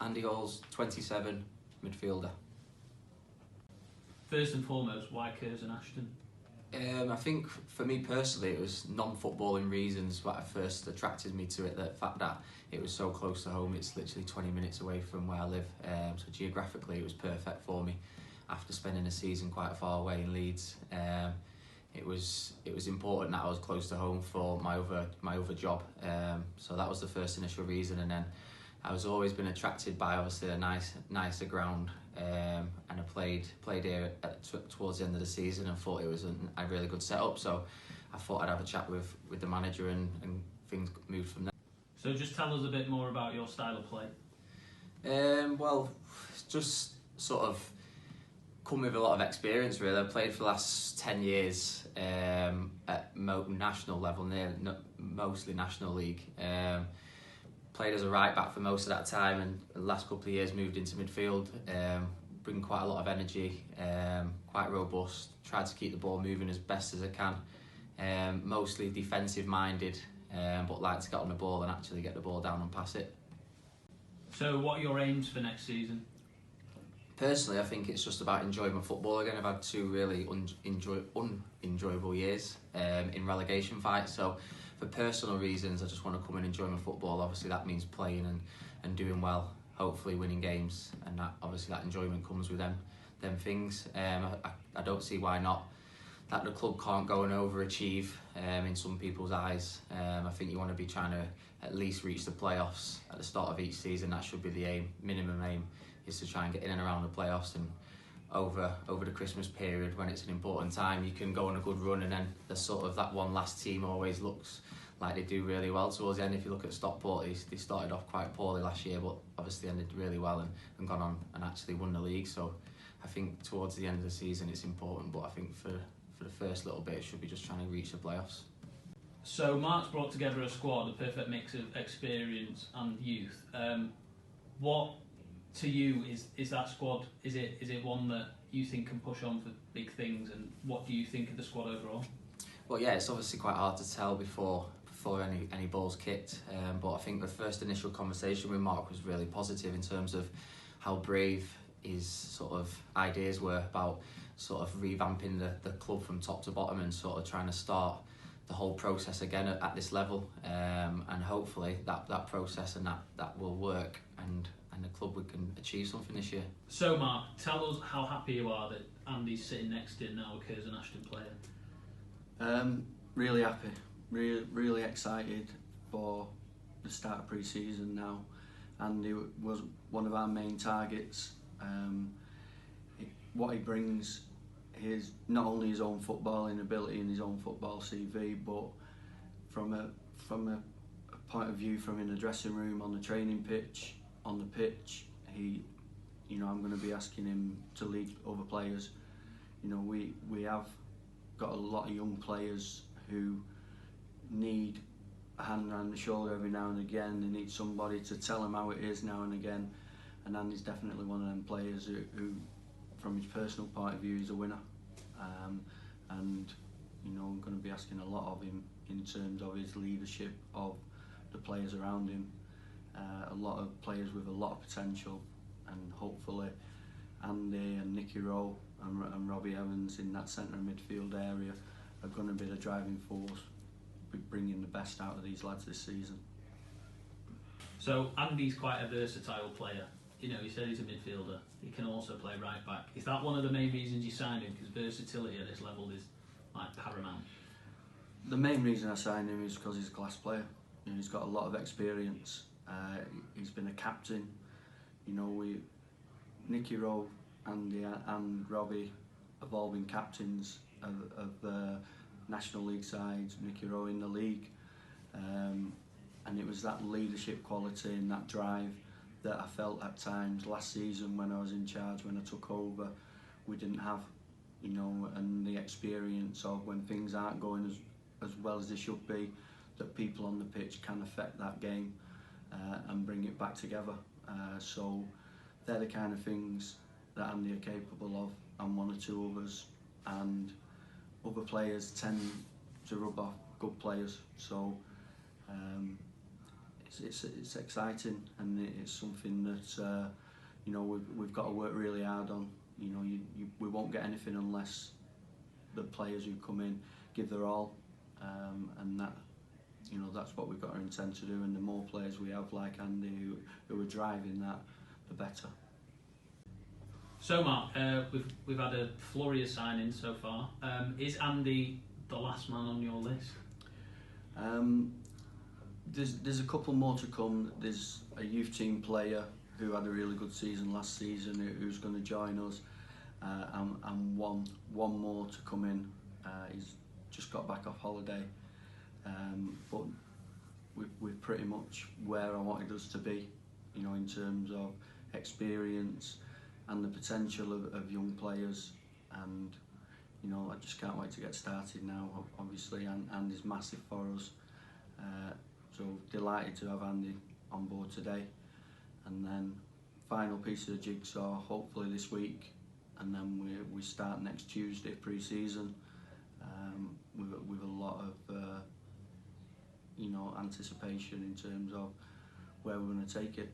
Andy Hall's 27, midfielder. First and foremost, why Curzon Ashton? I think for me personally, it was non-footballing reasons that first attracted me to it. The fact that it was so close to home, it's literally 20 minutes away from where I live. So geographically, it was perfect for me. After spending a season quite far away in Leeds, it was important that I was close to home for my other job. So that was the first initial reason, and then I was always been attracted by obviously a nicer ground, and I played here towards the end of the season and thought it was a really good setup. So I thought I'd have a chat with the manager and things moved from there. So just tell us a bit more about your style of play. Well, just sort of come with a lot of experience really. I've played for the last 10 years at national level, mostly National League. Played as a right back for most of that time, and the last couple of years moved into midfield. Bring quite a lot of energy, quite robust, tried to keep the ball moving as best as I can. Mostly defensive minded, but like to get on the ball and actually get the ball down and pass it. So what are your aims for next season? Personally, I think it's just about enjoying my football again. I've had two really unenjoyable years in relegation fights. So for personal reasons, I just want to come and enjoy my football. Obviously, that means playing and doing well, hopefully winning games, and that obviously that enjoyment comes with them things. I don't see why not. That the club can't go and overachieve in some people's eyes. I think you want to be trying to at least reach the playoffs at the start of each season. That should be the aim, minimum aim, is to try and get in and around the playoffs. And over the Christmas period, when it's an important time, you can go on a good run, and then the sort of that one last team always looks like they do really well towards the end. If you look at Stockport, they started off quite poorly last year, but obviously ended really well and gone on and actually won the league. So I think towards the end of the season it's important, but I think for the first little bit it should be just trying to reach the playoffs. So Mark's brought together a squad, a perfect mix of experience and youth. What to you is that squad? Is it one that you think can push on for big things, and what do you think of the squad overall? Well, yeah, it's obviously quite hard to tell before any balls kicked, but I think the first initial conversation with Mark was really positive in terms of how brave his sort of ideas were about sort of revamping the club from top to bottom and sort of trying to start the whole process again at this level, and hopefully that process and that will work, and the club we can achieve something this year. So Mark, tell us how happy you are that Andy's sitting next to him now, a Curzon Ashton player. Really happy, really excited for the start of pre-season now. Andy was one of our main targets. What he brings is not only his own footballing ability and his own football CV, but from a point of view from in the dressing room, on the training pitch, on the pitch, I'm going to be asking him to lead other players. We have got a lot of young players who need a hand around the shoulder every now and again. They need somebody to tell them how it is now and again, and Andy's definitely one of them players who from his personal point of view, is a winner. And I'm going to be asking a lot of him in terms of his leadership of the players around him. A lot of players with a lot of potential, and hopefully Andy and Nicky Rowe and Robbie Evans in that centre midfield area are going to be the driving force, bringing the best out of these lads this season. So Andy's quite a versatile player. He said he's a midfielder. He can also play right back. Is that one of the main reasons you signed him? Because versatility at this level is like paramount. The main reason I signed him is because he's a class player. He's got a lot of experience. He's been a captain. Nicky Rowe, Andy and Robbie have all been captains of the National League sides. Nicky Rowe in the league, and it was that leadership quality and that drive that I felt at times last season when I was in charge, when I took over, we didn't have, and the experience of when things aren't going as well as they should be, that people on the pitch can affect that game and bring it back together. So they're the kind of things that Andy are capable of, and one or two others, and other players tend to rub off good players. So it's exciting, and it's something that you know we've got to work really hard on. You know, we won't get anything unless the players who come in give their all, and that, you know, that's what we've got to intend to do. And the more players we have like Andy who are driving that, the better. So Mark, we've had a flurry of signings so far. Is Andy the last man on your list? There's a couple more to come. There's a youth team player who had a really good season last season who's going to join us, and one more to come in. He's just got back off holiday, but we're pretty much where I wanted us to be, you know, in terms of experience and the potential of young players. And you know, I just can't wait to get started now, obviously, and Andy's massive for us. So delighted to have Andy on board today. And then final piece of the jigsaw, hopefully this week, and then we start next Tuesday pre-season, with a lot of you know, anticipation in terms of where we're going to take it.